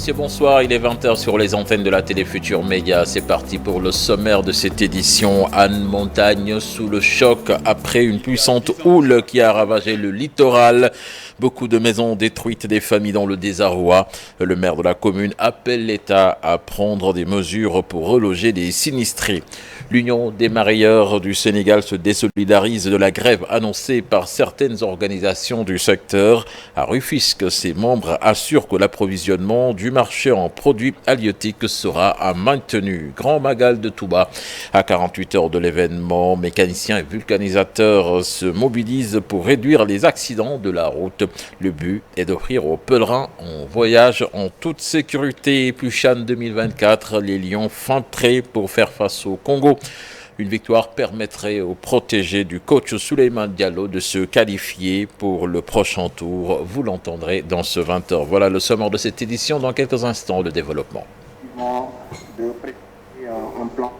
messieurs, bonsoir. Il est 20h sur les antennes de la télé Futur Média. C'est parti pour le sommaire de cette édition. Anne Montagne sous le choc après une puissante houle qui a ravagé le littoral. Beaucoup de maisons détruites, des familles dans le désarroi. Le maire de la commune appelle l'État à prendre des mesures pour reloger les sinistrés. L'Union des mareyeurs du Sénégal se désolidarise de la grève annoncée par certaines organisations du secteur. À Rufisque, ses membres assurent que l'approvisionnement du marché en produits halieutiques sera maintenu. Grand Magal de Touba, à 48 heures de l'événement, mécaniciens et vulcanisateurs se mobilisent pour réduire les accidents de la route. Le but est d'offrir aux pèlerins un voyage en toute sécurité. Puchan 2024, les Lions fin prêts pour faire face au Congo. Une victoire permettrait aux protégés du coach Souleymane Diallo de se qualifier pour le prochain tour. Vous l'entendrez dans ce 20h. Voilà le sommaire de cette édition. Dans quelques instants, le développement. De préparer un plan.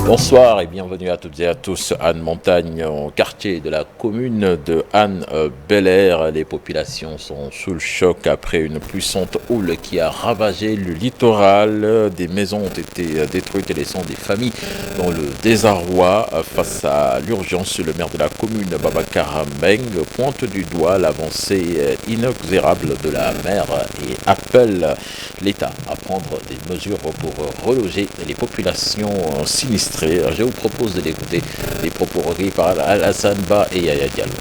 Bonsoir et bienvenue à toutes et à tous. Anne Montagne, au quartier de la commune de Anne-Belair. Les populations sont sous le choc après une puissante houle qui a ravagé le littoral. Des maisons ont été détruites et laissant des familles dans le désarroi. Face à l'urgence, le maire de la commune, Babacar Meng, pointe du doigt l'avancée inexorable de la mer et appelle l'État à prendre des mesures pour reloger les populations sinistrées. Je vous propose de l'écouter, les propos recueillis par Alassane Ba et Yaya Diallo.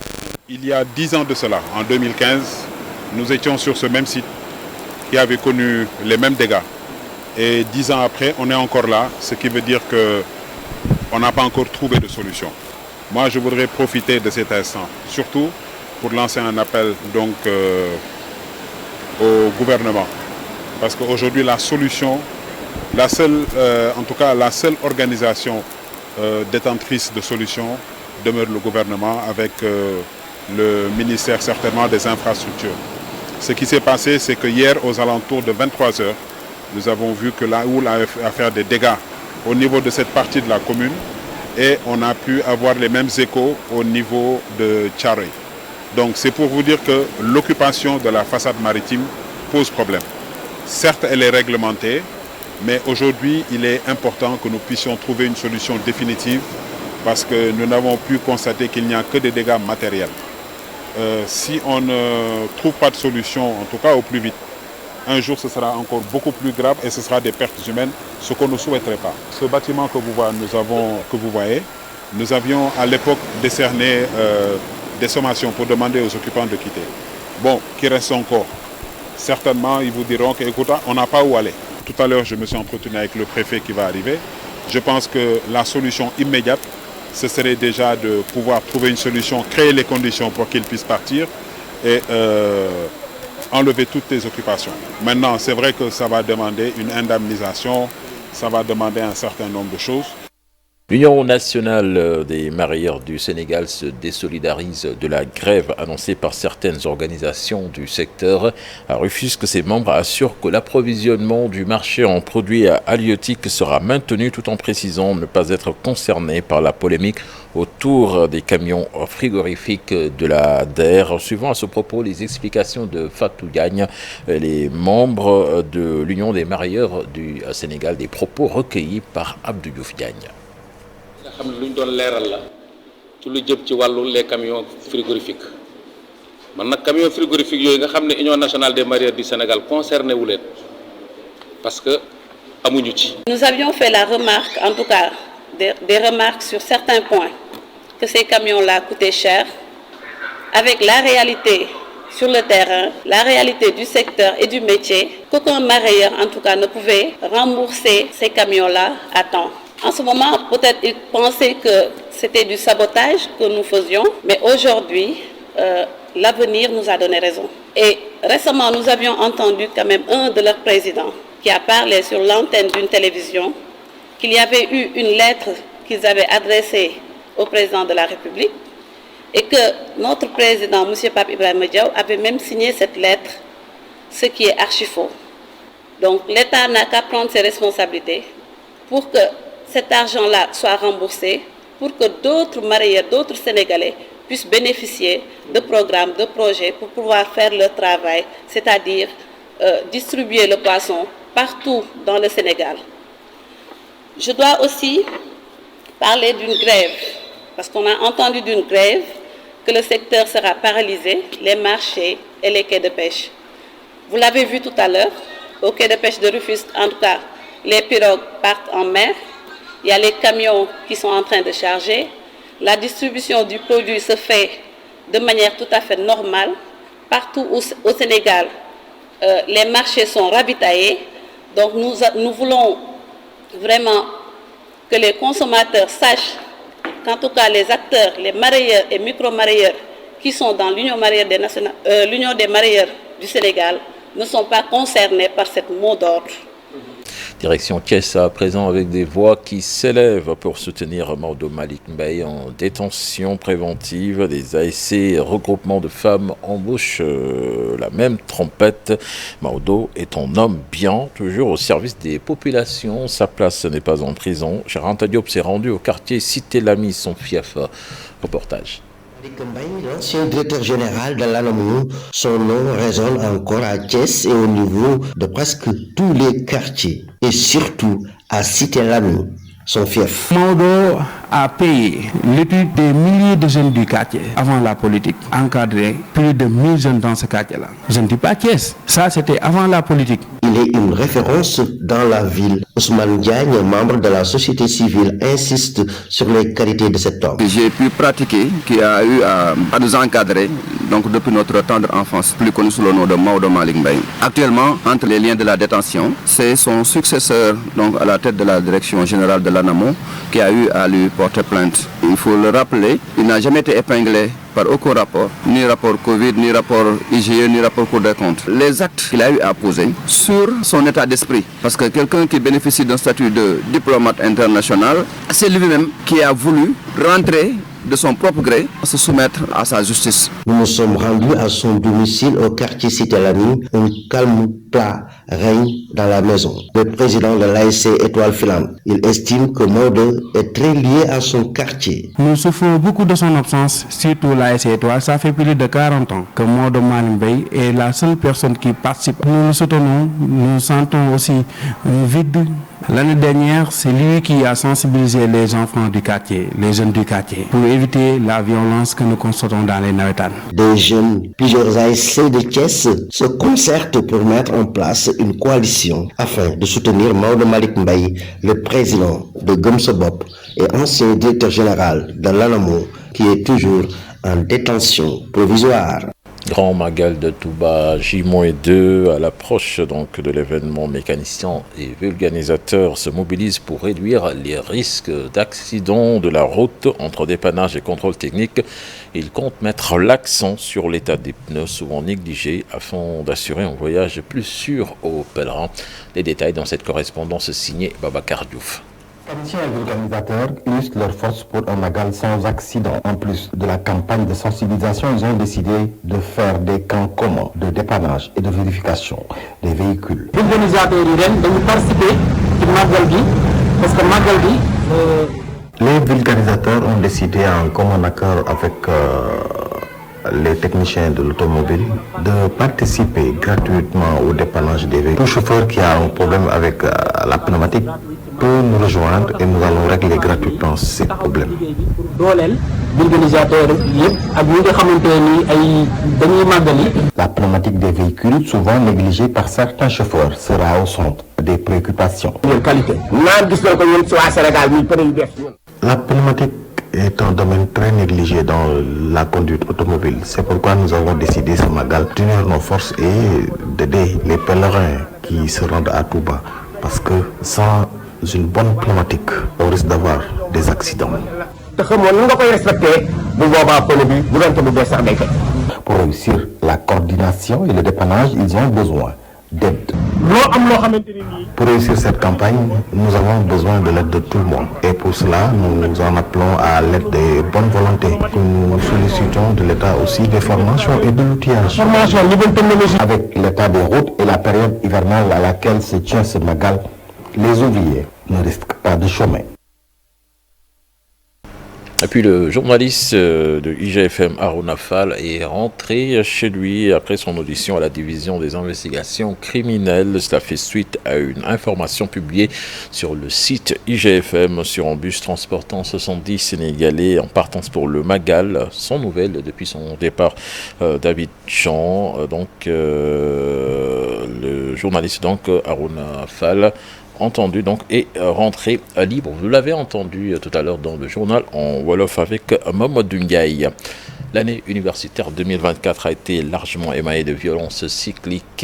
Il y a 10 ans de cela, en 2015, nous étions sur ce même site qui avait connu les mêmes dégâts. Et 10 ans après, on est encore là, ce qui veut dire qu'on n'a pas encore trouvé de solution. Moi, je voudrais profiter de cet instant, surtout pour lancer un appel donc, au gouvernement. Parce qu'aujourd'hui, la solution, la seule organisation détentrice de solutions demeure le gouvernement avec le ministère certainement des infrastructures. Ce qui s'est passé, c'est que hier, aux alentours de 23 heures, nous avons vu que la houle a fait des dégâts au niveau de cette partie de la commune et on a pu avoir les mêmes échos au niveau de Tcharoy. Donc c'est pour vous dire que l'occupation de la façade maritime pose problème. Certes, elle est réglementée, mais aujourd'hui, il est important que nous puissions trouver une solution définitive parce que nous n'avons pu constater qu'il n'y a que des dégâts matériels. Si on ne trouve pas de solution, en tout cas au plus vite, un jour ce sera encore beaucoup plus grave et ce sera des pertes humaines, ce qu'on ne souhaiterait pas. Ce bâtiment que vous voyez, nous avions à l'époque décerné des sommations pour demander aux occupants de quitter. Bon, qui reste encore. Certainement, ils vous diront qu'écoutez, on n'a pas où aller. Tout à l'heure, je me suis entretenu avec le préfet qui va arriver. Je pense que la solution immédiate, ce serait déjà de pouvoir trouver une solution, créer les conditions pour qu'ils puissent partir et enlever toutes les occupations. Maintenant, c'est vrai que ça va demander une indemnisation, ça va demander un certain nombre de choses. L'Union nationale des mareyeurs du Sénégal se désolidarise de la grève annoncée par certaines organisations du secteur. À Rufisque, ses membres assurent que l'approvisionnement du marché en produits halieutiques sera maintenu tout en précisant ne pas être concerné par la polémique autour des camions frigorifiques de la DER. Suivant à ce propos les explications de Fatou Gagne, les membres de l'Union des mareyeurs du Sénégal, des propos recueillis par Abdou Diouf Diagne. nga xam ne lu ñu doon leeral la ci lu jëm ci wàllu les camions frigorifiques man nag camions frigorifiques yooyu nga xam ne Union nationale des mareyeurs du Sénégal concerné wu leen parce que amuñu ci. Nous avions fait la remarque, en tout cas des remarques sur certains points, que ces camions-là coûtaient cher, avec la réalité sur le terrain, la réalité du secteur et du métier, qu'aucun mareyeur en tout cas ne pouvait rembourser ces camions-là à temps. En ce moment, peut-être ils pensaient que c'était du sabotage que nous faisions, mais aujourd'hui, l'avenir nous a donné raison. Et récemment, nous avions entendu quand même un de leurs présidents qui a parlé sur l'antenne d'une télévision qu'il y avait eu une lettre qu'ils avaient adressée au président de la République et que notre président, M. Pape Ibrahima Diaw, avait même signé cette lettre, ce qui est archi faux. Donc l'État n'a qu'à prendre ses responsabilités pour que cet argent-là soit remboursé, pour que d'autres marailleurs, d'autres Sénégalais puissent bénéficier de programmes, de projets pour pouvoir faire leur travail, c'est-à-dire distribuer le poisson partout dans le Sénégal. Je dois aussi parler d'une grève, parce qu'on a entendu d'une grève que le secteur sera paralysé, les marchés et les quais de pêche. Vous l'avez vu tout à l'heure, au quai de pêche de Rufisque, en tout cas, les pirogues partent en mer, il y a les camions qui sont en train de charger, la distribution du produit se fait de manière tout à fait normale. Partout au Sénégal, les marchés sont ravitaillés, donc nous voulons vraiment que les consommateurs sachent qu'en tout cas les acteurs, les marailleurs et micro-marailleurs qui sont dans l'Union des marailleurs du Sénégal ne sont pas concernés par cette mot d'ordre. Direction Thiès à présent avec des voix qui s'élèvent pour soutenir Maodo Malick Mbaye en détention préventive. Des ASC regroupement de femmes embauchent la même trompette. Maodo est un homme bien, toujours au service des populations. Sa place n'est pas en prison. Charanta Diop s'est rendu au quartier Cité Lamy, son fief. Reportage. Malick Mbaye, l'ancien directeur général de l'ANAMO, son nom résonne encore à Thiès et au niveau de presque tous les quartiers, et surtout à Cité Lamy, son fief. Maodo a payé l'étude des milliers de jeunes du quartier avant la politique, encadré plus de 1000 jeunes dans ce quartier-là. Je ne dis pas Thiès, ça c'était avant la politique. Il est une référence dans la ville. Ousmane Diagne, membre de la société civile, insiste sur les qualités de cet homme. J'ai pu pratiquer, qui a eu à nous encadrer donc depuis notre tendre enfance, plus connu sous le nom de Maodo Malick Mbaye. Actuellement, entre les liens de la détention, c'est son successeur donc à la tête de la direction générale de l'ANAMO qui a eu à lui porter plainte. Il faut le rappeler, il n'a jamais été épinglé par aucun rapport, ni rapport Covid, ni rapport IGE, ni rapport Cour des comptes. Les actes qu'il a eu à poser sur son état d'esprit, parce que quelqu'un qui bénéficie d'un statut de diplomate international, c'est lui-même qui a voulu rentrer de son propre gré, se soumettre à sa justice. Nous nous sommes rendus à son domicile au quartier Cité Lamy. Un calme plat règne dans la maison. Le président de l'ASC Étoile Filante, il estime que Maodo est très lié à son quartier. Nous souffrons beaucoup de son absence, surtout l'ASC Étoile. Ça fait plus de 40 ans que Maodo Malick Mbaye est la seule personne qui participe. Nous le soutenons, nous sentons aussi un vide. L'année dernière, c'est lui qui a sensibilisé les enfants du quartier, les jeunes du quartier, pour éviter la violence que nous constatons dans les navétanes. Des jeunes, plusieurs ASC de Thiès se concertent pour mettre en place une coalition afin de soutenir Maodo Malick Mbaye, le président de Gumsobop et ancien directeur général de l'ANAMO, qui est toujours en détention provisoire. Grand Magal de Touba, J-2, à l'approche donc de l'événement, mécaniciens et vulganisateurs se mobilisent pour réduire les risques d'accident de la route entre dépannage et contrôle technique. Ils comptent mettre l'accent sur l'état des pneus souvent négligés afin d'assurer un voyage plus sûr aux pèlerins. Les détails dans cette correspondance signée Babacar Diouf. Les mécaniciens et organisateurs illustrent leur force pour un magal sans accident. En plus de la campagne de sensibilisation, ils ont décidé de faire des camps communs de dépannage et de vérification des véhicules. Les organisateurs ont participé au magal parce que les vulgarisateurs ont décidé en commun accord avec les techniciens de l'automobile de participer gratuitement au dépannage des véhicules. Tout chauffeur qui a un problème avec la pneumatique peut nous rejoindre et nous allons régler gratuitement ces problèmes. La pneumatique des véhicules, souvent négligée par certains chauffeurs, sera au centre des préoccupations. La pneumatique est un domaine très négligé dans la conduite automobile. C'est pourquoi nous avons décidé ce magal d'unir nos forces et d'aider les pèlerins qui se rendent à Touba. Parce que sans une bonne pneumatique, on risque d'avoir des accidents. Pour réussir la coordination et le dépannage, ils ont besoin d'aide. Pour réussir cette campagne, nous avons besoin de l'aide de tout le monde. Et pour cela, nous en appelons à l'aide des bonnes volontés. Nous sollicitons de l'État aussi des formations et de l'outillage. Avec l'état des routes et la période hivernale à laquelle se tient ce Magal, les ouvriers ne risquent pas de chômer. Et puis le journaliste de IGFM Harouna Fall est rentré chez lui après son audition à la division des investigations criminelles. Cela fait suite à une information publiée sur le site IGFM sur un bus transportant 70 Sénégalais en partance pour le Magal, sans nouvelles depuis son départ d'Abidjan. Le journaliste Harouna Fall entendu est rentré libre. Vous l'avez entendu tout à l'heure dans le journal en Wolof avec Mamadou Ndiaye. L'année universitaire 2024 a été largement émaillée de violences cycliques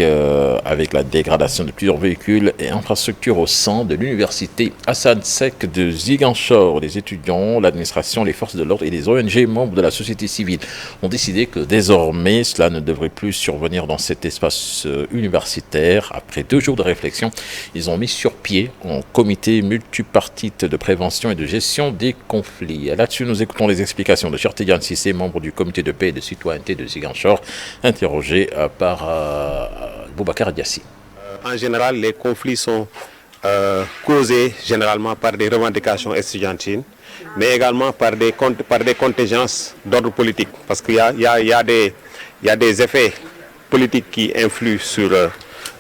avec la dégradation de plusieurs véhicules et infrastructures au sein de l'université Hassan Sek de Ziguinchor. Les étudiants, l'administration, les forces de l'ordre et les ONG membres de la société civile ont décidé que désormais cela ne devrait plus survenir dans cet espace universitaire. Après 2 jours de réflexion, ils ont mis sur pied un comité multipartite de prévention et de gestion des conflits. Là-dessus, nous écoutons les explications de Chertigan Sissé, membre du comité de paix et de citoyenneté de Ziguinchor, interrogé par Boubacar Diassi. En général, les conflits sont causés généralement par des revendications estudiantines, mais également par des contingences d'ordre politique, parce qu'il y a des effets politiques qui influent sur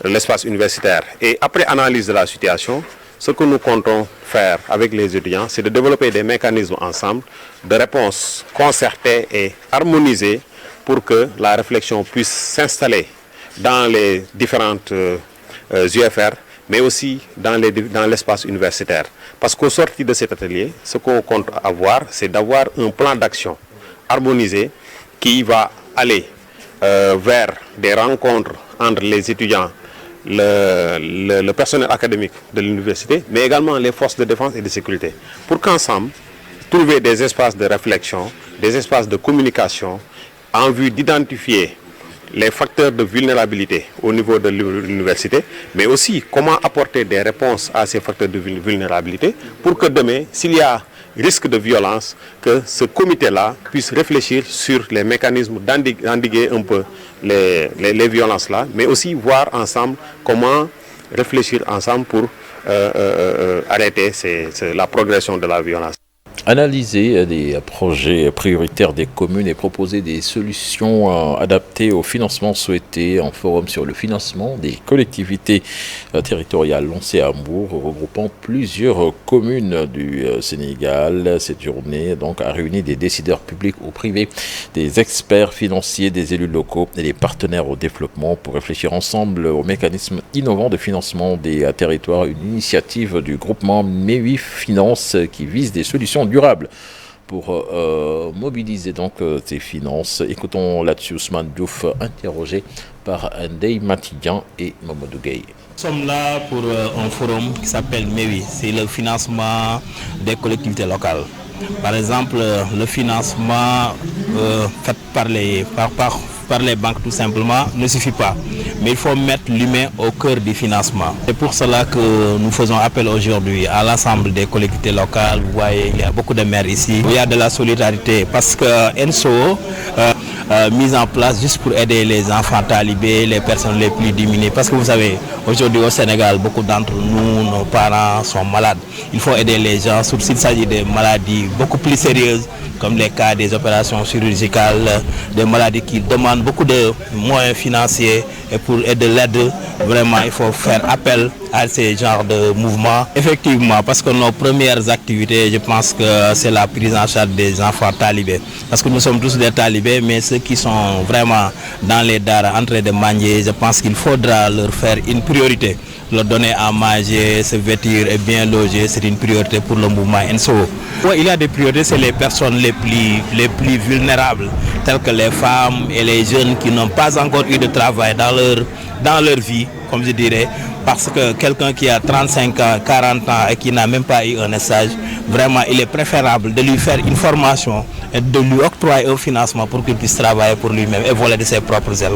l'espace universitaire. Et après analyse de la situation, ce que nous comptons faire avec les étudiants, c'est de développer des mécanismes ensemble de réponse concertée et harmonisée pour que la réflexion puisse s'installer dans les différentes UFR, mais aussi dans l'espace universitaire. Parce qu'au sorti de cet atelier, ce qu'on compte avoir, c'est d'avoir un plan d'action harmonisé qui va aller vers des rencontres entre les étudiants, le personnel académique de l'université, mais également les forces de défense et de sécurité, pour qu'ensemble, trouver des espaces de réflexion, des espaces de communication, en vue d'identifier les facteurs de vulnérabilité au niveau de l'université, mais aussi comment apporter des réponses à ces facteurs de vulnérabilité, pour que demain, s'il y a risque de violence, que ce comité-là puisse réfléchir sur les mécanismes d'endiguer un peu les violences-là, mais aussi voir ensemble comment réfléchir ensemble pour arrêter la progression de la violence. Analyser des projets prioritaires des communes et proposer des solutions adaptées au financement souhaité. Un forum sur le financement des collectivités territoriales lancé à Hambourg, regroupant plusieurs communes du Sénégal. Cette journée a réuni des décideurs publics ou privés, des experts financiers, des élus locaux et des partenaires au développement pour réfléchir ensemble aux mécanismes innovants de financement des territoires. Une initiative du groupement MEWI Finance qui vise des solutions durables pour mobiliser ces finances. Écoutons là-dessus Ousmane Diouf, interrogé par Ndeye Matidian et Mamadou Gueye. Nous sommes là pour un forum qui s'appelle MEWI, c'est le financement des collectivités locales. Par exemple, le financement fait par les banques tout simplement ne suffit pas. Mais il faut mettre l'humain au cœur du financement. C'est pour cela que nous faisons appel aujourd'hui à l'ensemble des collectivités locales. Vous voyez, il y a beaucoup de maires ici. Il y a de la solidarité parce que NSO mise en place juste pour aider les enfants talibés, les personnes les plus diminuées. Parce que vous savez, aujourd'hui au Sénégal, beaucoup d'entre nous, nos parents sont malades. Il faut aider les gens, surtout s'il s'agit de maladies beaucoup plus sérieuses, comme les cas des opérations chirurgicales, des maladies qui demandent beaucoup de moyens financiers. Et pour aider l'aide, vraiment, il faut faire appel à ces genres de mouvements. Effectivement, parce que nos premières activités, je pense que c'est la prise en charge des enfants talibés. Parce que nous sommes tous des talibés, mais ceux qui sont vraiment dans les daras en train de manger, je pense qu'il faudra leur faire une priorité. Leur donner à manger, se vêtir et bien loger, c'est une priorité pour le mouvement NSO. Il y a des priorités, c'est les personnes les plus vulnérables, telles que les femmes et les jeunes qui n'ont pas encore eu de travail dans leur vie, comme je dirais, parce que quelqu'un qui a 35 ans, 40 ans et qui n'a même pas eu un stage, vraiment il est préférable de lui faire une formation et de lui octroyer un financement pour qu'il puisse travailler pour lui-même et voler de ses propres ailes.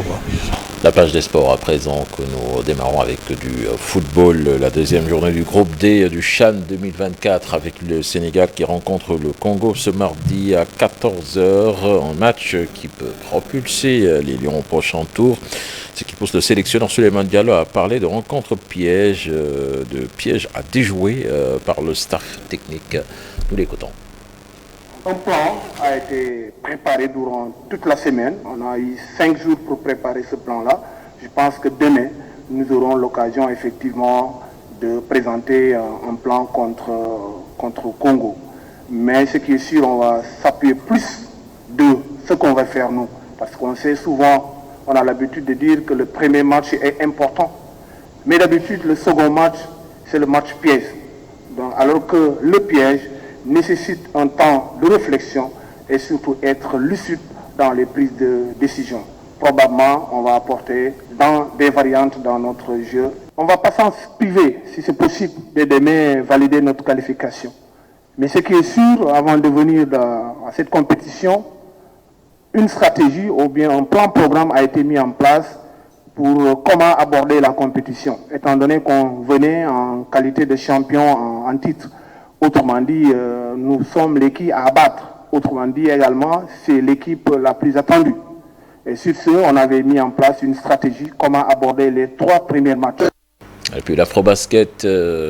La page des sports à présent, que nous démarrons avec du football, la deuxième journée du groupe D du CHAN 2024 avec le Sénégal qui rencontre le Congo ce mardi à 14h, un match qui peut propulser les Lions au prochain tour. Ce qui pousse le sélectionneur Souleymane Diallo à parler de rencontres pièges, de pièges à déjouer par le staff technique. Nous l'écoutons. Un plan a été préparé durant toute la semaine. On a eu 5 jours pour préparer ce plan-là. Je pense que demain, nous aurons l'occasion effectivement de présenter un plan contre Congo. Mais ce qui est sûr, on va s'appuyer plus de ce qu'on va faire nous. Parce qu'on sait souvent, on a l'habitude de dire que le premier match est important. Mais d'habitude, le second match, c'est le match piège. Donc, alors que le piège nécessite un temps de réflexion et surtout être lucide dans les prises de décision. Probablement, on va apporter des variantes dans notre jeu. On ne va pas s'en priver, si c'est possible, de demain valider notre qualification. Mais ce qui est sûr, avant de venir à cette compétition, une stratégie ou bien un plan-programme a été mis en place pour comment aborder la compétition, étant donné qu'on venait en qualité de champion en titre. Autrement dit, nous sommes l'équipe à abattre. Autrement dit également, c'est l'équipe la plus attendue. Et sur ce, on avait mis en place une stratégie, comment aborder les 3 premiers matchs. Et puis l'afro-basket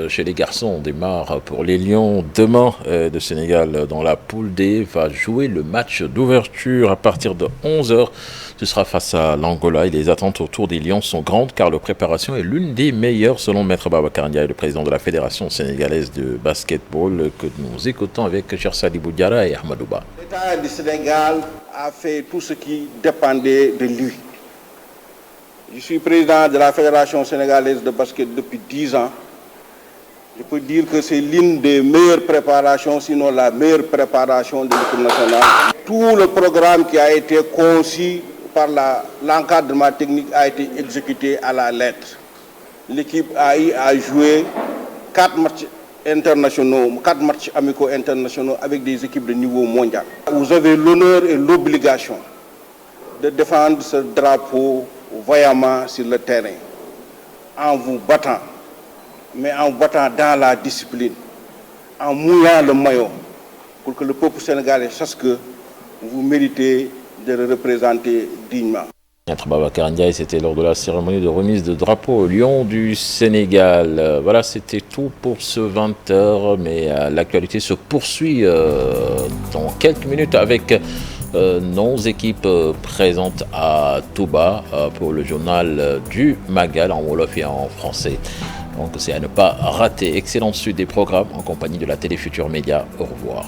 chez les garçons démarre pour les Lions demain. De Sénégal dans la poule D va jouer le match d'ouverture à partir de 11h. Ce sera face à l'Angola et les attentes autour des Lions sont grandes car leur préparation est l'une des meilleures selon Maître Babacar Ndiaye, le président de la Fédération sénégalaise de basketball que nous écoutons avec Chersali Boudiara et Ahmadouba. L'État du Sénégal a fait tout ce qui dépendait de lui. Je suis président de la Fédération sénégalaise de basket depuis 10 ans. Je peux dire que c'est l'une des meilleures préparations, sinon la meilleure préparation de l'équipe nationale. Tout le programme qui a été conçu par l'encadrement technique a été exécuté à la lettre. L'équipe a joué 4 matchs internationaux, 4 matchs amicaux internationaux avec des équipes de niveau mondial. Vous avez l'honneur et l'obligation de défendre ce drapeau vaillamment sur le terrain, en vous battant, mais en vous battant dans la discipline, en mouillant le maillot, pour que le peuple sénégalais sache que vous méritez de le représenter dignement. Maître Babacar Ndiaye, c'était lors de la cérémonie de remise de drapeau au Lion du Sénégal. Voilà, c'était tout pour ce 20h, mais l'actualité se poursuit dans quelques minutes avec nos équipes présentes à Touba pour le journal du Magal en wolof et en français. Donc c'est à ne pas rater. Excellente suite des programmes en compagnie de la Télé Futur Média. Au revoir.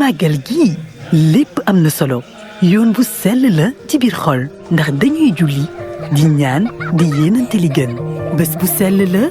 màggal gi lépp am na solo yoon bu sell la ci biir xol ndax dañuy julli di ñaan di yéenante li gën bés bu sell la